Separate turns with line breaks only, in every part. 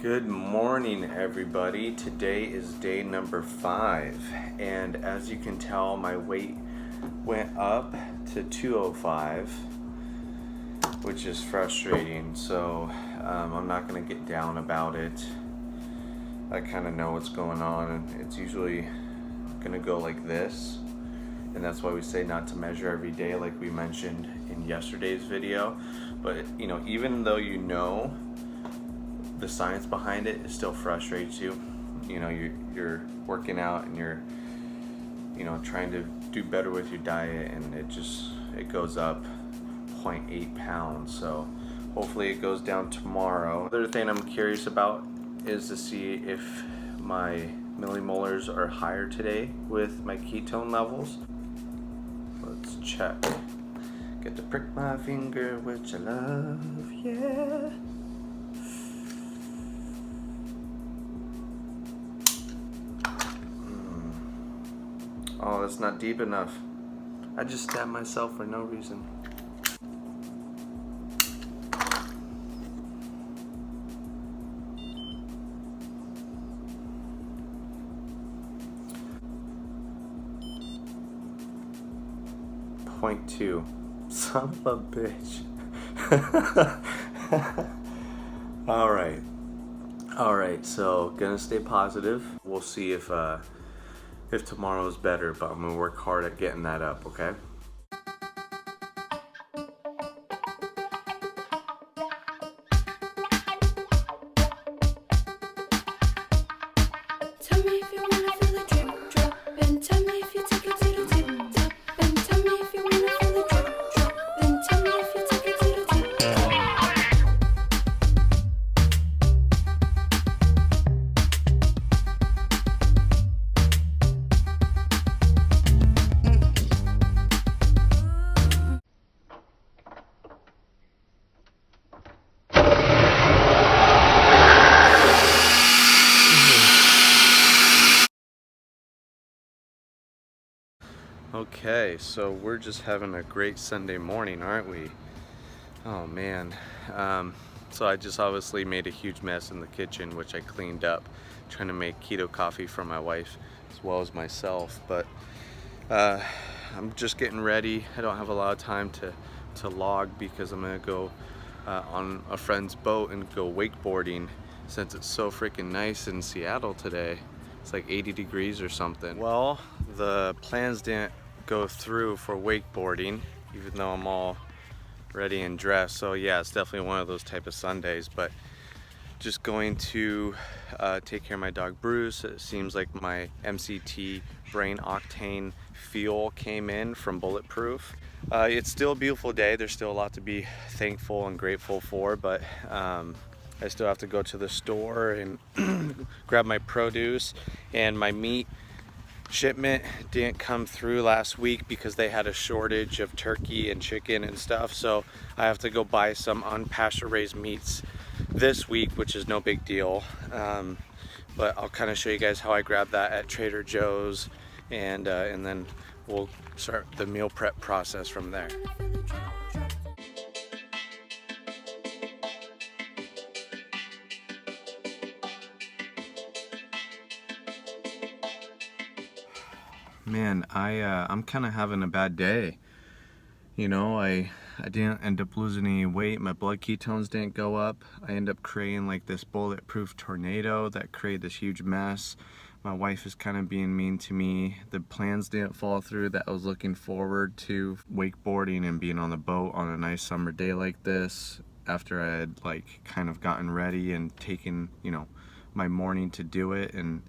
Good morning, everybody. Today is day number 5, and as you can tell, my weight went up to 205, which is frustrating. So I'm not going to get down about it. I kind of know what's going on, and it's usually going to go like this, and that's why we say not to measure every day, like we mentioned in yesterday's video. But you know, even though you know the science behind it, still frustrates you. You know, you're working out and you're, you know, trying to do better with your diet, and it goes up 0.8 pounds. So hopefully it goes down tomorrow. Other thing I'm curious about is to see if my millimolars are higher today with my ketone levels. Let's check. Get to prick my finger, which I love, yeah. Oh, that's not deep enough. I just stabbed myself for no reason. Point 2. Son of a bitch. All right, so gonna stay positive. We'll see if tomorrow's better, but I'm gonna work hard at getting that up, okay?
Tell me if you wanna feel the drip drop, and tell me if you take it to the tip top, and tell me if you wanna feel the drip drop, and tell me if you take it to the tip top.
Okay, so we're just having a great Sunday morning, aren't we? Oh man. So I just obviously made a huge mess in the kitchen, which I cleaned up, trying to make keto coffee for my wife as well as myself. But I'm just getting ready. I don't have a lot of time to log because I'm gonna go on a friend's boat and go wakeboarding since it's so freaking nice in Seattle today. It's like 80 degrees or something. Well, the plans didn't go through for wakeboarding, even though I'm all ready and dressed. So yeah, it's definitely one of those type of Sundays, but just going to take care of my dog Bruce. It seems like my MCT Brain Octane fuel came in from Bulletproof. It's still a beautiful day. There's still a lot to be thankful and grateful for, but I still have to go to the store and grab my produce, and my meat shipment didn't come through last week because they had a shortage of turkey and chicken and stuff. So I have to go buy some unpasture raised meats this week, which is no big deal. But I'll kind of show you guys how I grab that at Trader Joe's, and then we'll start the meal prep process from there. Man, I'm kind of having a bad day. You know, I didn't end up losing any weight. My blood ketones didn't go up. I ended up creating like this bulletproof tornado that created this huge mess. My wife is kind of being mean to me. The plans didn't fall through that I was looking forward to wakeboarding and being on the boat on a nice summer day like this, after I had like kind of gotten ready and taken, you know, my morning to do it. And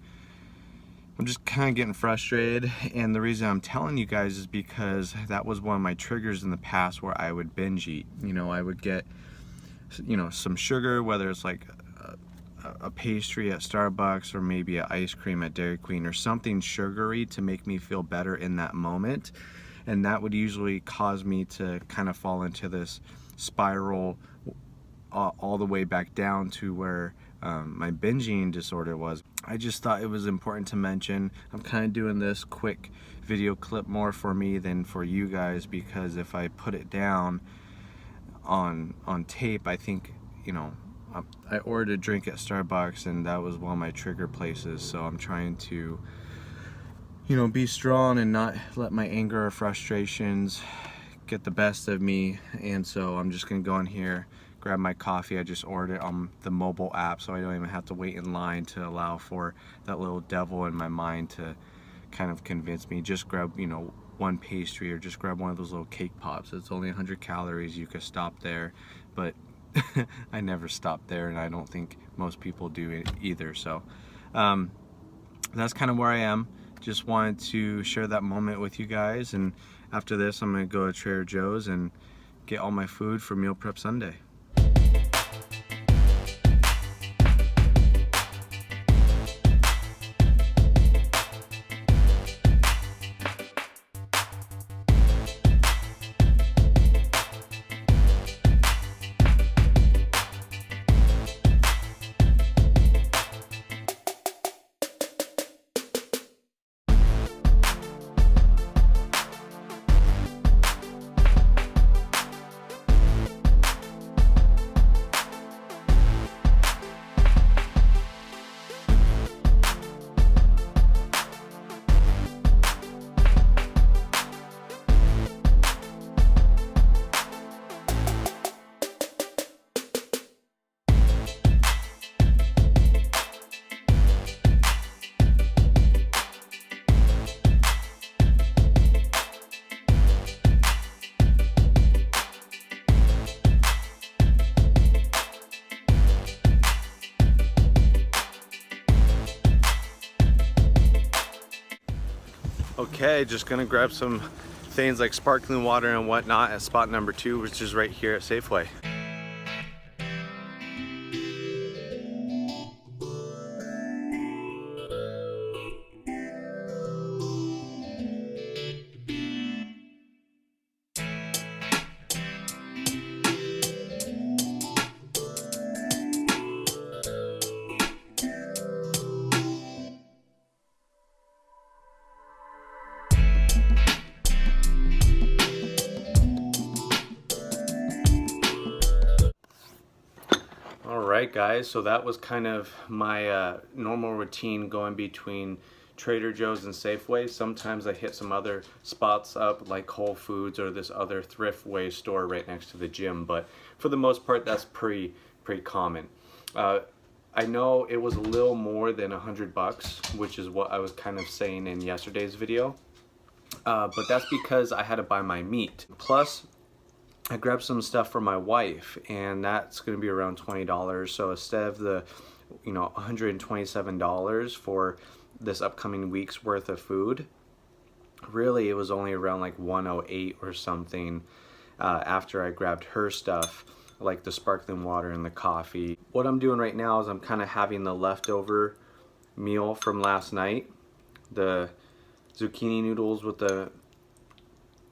I'm just kind of getting frustrated, and the reason I'm telling you guys is because that was one of my triggers in the past where I would binge eat. You know, I would get, you know, some sugar, whether it's like a pastry at Starbucks or maybe an ice cream at Dairy Queen or something sugary to make me feel better in that moment, and that would usually cause me to kind of fall into this spiral all the way back down to where my binging disorder was. I just thought it was important to mention. I'm kind of doing this quick video clip more for me than for you guys, because if I put it down on tape, I think, you know, I ordered a drink at Starbucks, and that was one of my trigger places. So I'm trying to, you know, be strong and not let my anger or frustrations get the best of me. And so I'm just gonna go in here, grab my coffee. I just ordered it on the mobile app, so I don't even have to wait in line to allow for that little devil in my mind to kind of convince me. Just grab, you know, one pastry, or just grab one of those little cake pops. It's only 100 calories. You could stop there, but I never stop there, and I don't think most people do it either. So that's kind of where I am. Just wanted to share that moment with you guys, and after this I'm gonna go to Trader Joe's and get all my food for Meal Prep Sunday. Okay, just gonna grab some things like sparkling water and whatnot at spot number 2, which is right here at Safeway. Alright guys, so that was kind of my normal routine going between Trader Joe's and Safeway. Sometimes I hit some other spots up like Whole Foods or this other Thriftway store right next to the gym, but for the most part that's pretty common. I know it was a little more than $100, which is what I was kind of saying in yesterday's video, but that's because I had to buy my meat. Plus I grabbed some stuff for my wife, and that's going to be around $20. So instead of the, you know, $127 for this upcoming week's worth of food, really it was only around like $108 or something after I grabbed her stuff, like the sparkling water and the coffee. What I'm doing right now is I'm kind of having the leftover meal from last night, the zucchini noodles with the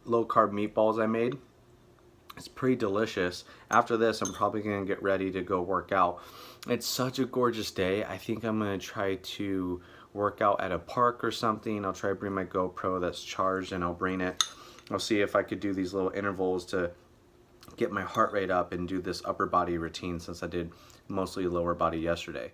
low carb meatballs I made. It's pretty delicious. After this, I'm probably gonna get ready to go work out. It's such a gorgeous day. I think I'm gonna try to work out at a park or something. I'll try to bring my GoPro that's charged, and I'll bring it. I'll see if I could do these little intervals to get my heart rate up and do this upper body routine, since I did mostly lower body yesterday.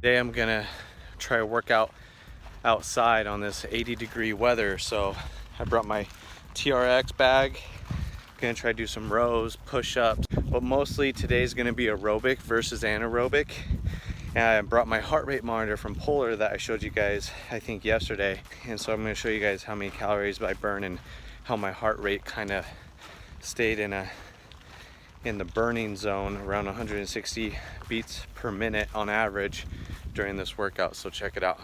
Today I'm gonna try to work out outside on this 80-degree weather, so I brought my TRX bag. Gonna try to do some rows, push-ups, but mostly today's gonna be aerobic versus anaerobic. And I brought my heart rate monitor from Polar that I showed you guys I think yesterday, and so I'm gonna show you guys how many calories I burn and how my heart rate kind of stayed in the burning zone around 160 beats per minute on average during this workout. So check it out.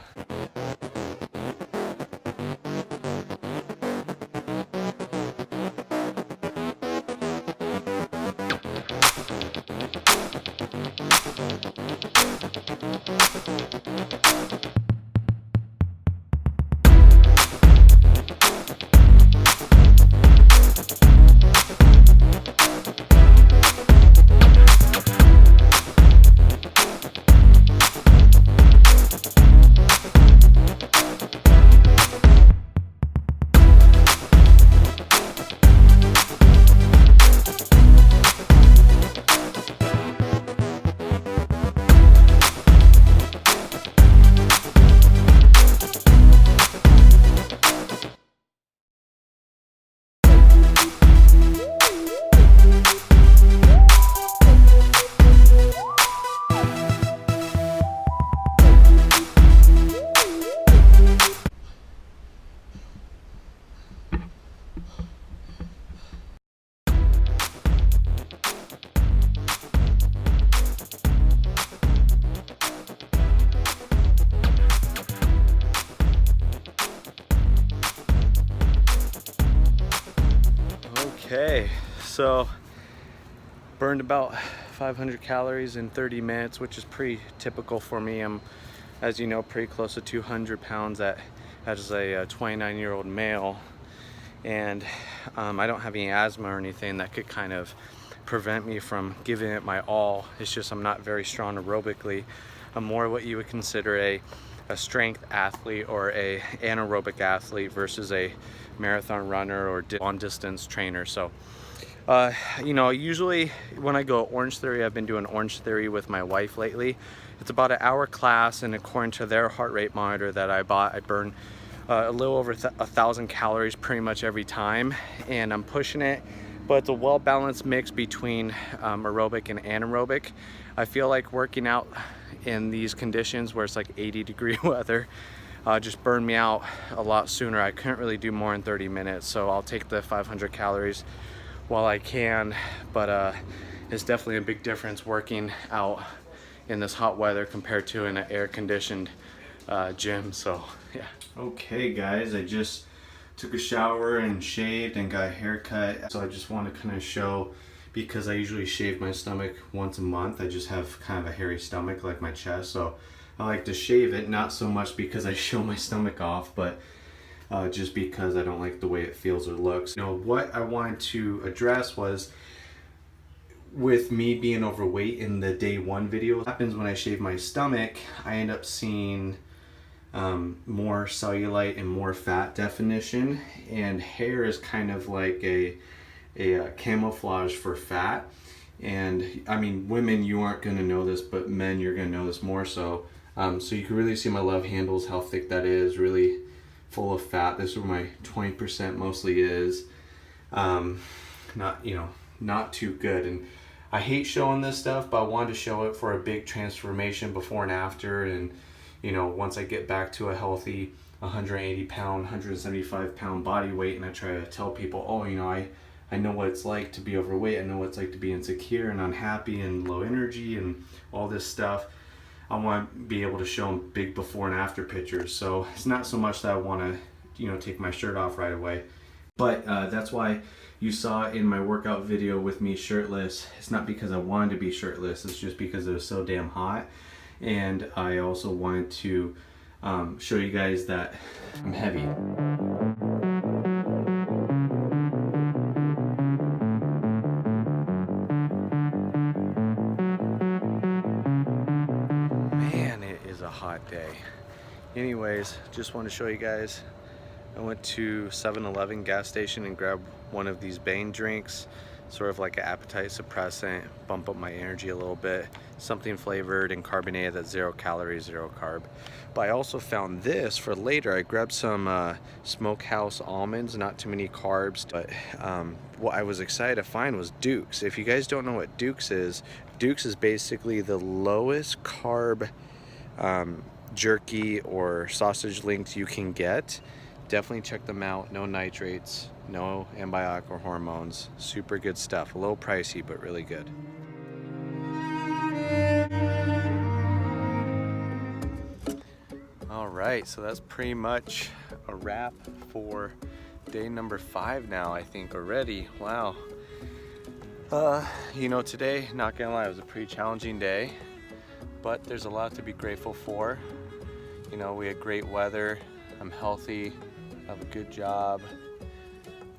Okay, so burned about 500 calories in 30 minutes, which is pretty typical for me. I'm, as you know, pretty close to 200 pounds as a 29-year-old male, and I don't have any asthma or anything that could kind of prevent me from giving it my all. It's just I'm not very strong aerobically. I'm more what you would consider a strength athlete or a anaerobic athlete versus a marathon runner or long distance trainer. So you know, usually when I go Orange Theory, I've been doing Orange Theory with my wife lately. It's about an hour class, and according to their heart rate monitor that I bought, I burn a little over 1,000 calories pretty much every time, and I'm pushing it, but it's a well-balanced mix between aerobic and anaerobic. I feel like working out in these conditions where it's like 80-degree weather just burned me out a lot sooner. I couldn't really do more in 30 minutes, so I'll take the 500 calories while I can, but it's definitely a big difference working out in this hot weather compared to in an air-conditioned gym. So yeah. Okay guys, I just took a shower and shaved and got a haircut. So I just want to kind of show, because I usually shave my stomach once a month. I just have kind of a hairy stomach like my chest, so I like to shave it, not so much because I show my stomach off, but just because I don't like the way it feels or looks. You know, what I wanted to address was, with me being overweight in the day one video, what happens when I shave my stomach, I end up seeing more cellulite and more fat definition, and hair is kind of like a camouflage for fat. And I mean, women, you aren't going to know this, but men, you're going to know this more so. So you can really see my love handles, how thick that is, really full of fat. This is where my 20% mostly is. Not, you know, not too good. And I hate showing this stuff, but I wanted to show it for a big transformation before and after. And you know, once I get back to a healthy 180 pound, 175 pound body weight, and I try to tell people, oh, you know, I know what it's like to be overweight. I know what it's like to be insecure and unhappy and low energy and all this stuff. I want to be able to show them big before and after pictures. So it's not so much that I want to, you know, take my shirt off right away. But that's why you saw in my workout video with me shirtless. It's not because I wanted to be shirtless. It's just because it was so damn hot. And I also wanted to show you guys that I'm heavy. Man, it is a hot day. Anyways, just want to show you guys, I went to 7-Eleven gas station and grabbed one of these Bane drinks, sort of like an appetite suppressant, bump up my energy a little bit, something flavored and carbonated that's 0 calories, 0 carb. But I also found this for later. I grabbed some Smokehouse almonds, not too many carbs, but what I was excited to find was Duke's. If you guys don't know what Duke's is basically the lowest carb jerky or sausage links you can get. Definitely check them out. No nitrates, no antibiotic or hormones. Super good stuff. A little pricey, but really good. All right, so that's pretty much a wrap for day number 5 now, I think, already. Wow. You know, today, not gonna lie, it was a pretty challenging day, but there's a lot to be grateful for. You know, we had great weather. I'm healthy. I have a good job.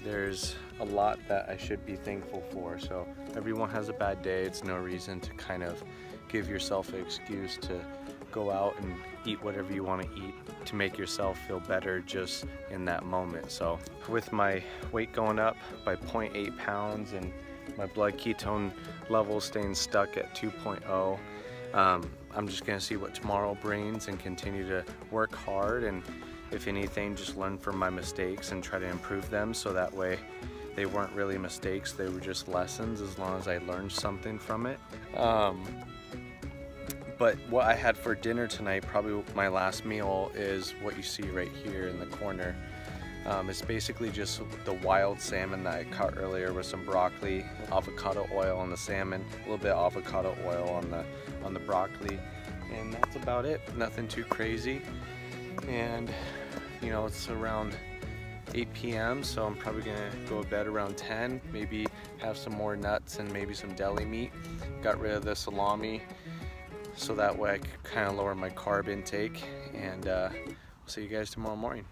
There's a lot that I should be thankful for. So everyone has a bad day. It's no reason to kind of give yourself an excuse to go out and eat whatever you want to eat to make yourself feel better just in that moment. So with my weight going up by 0.8 pounds and my blood ketone level staying stuck at 2.0, I'm just gonna see what tomorrow brings and continue to work hard, and if anything, just learn from my mistakes and try to improve them, so that way they weren't really mistakes, they were just lessons, as long as I learned something from it. But what I had for dinner tonight, probably my last meal, is what you see right here in the corner. It's basically just the wild salmon that I caught earlier with some broccoli, avocado oil on the salmon, a little bit of avocado oil on the broccoli, and that's about it. Nothing too crazy. And you know, it's around 8 p.m. so I'm probably gonna go to bed around 10, maybe have some more nuts and maybe some deli meat. Got rid of the salami so that way I could kind of lower my carb intake, and we'll see you guys tomorrow morning.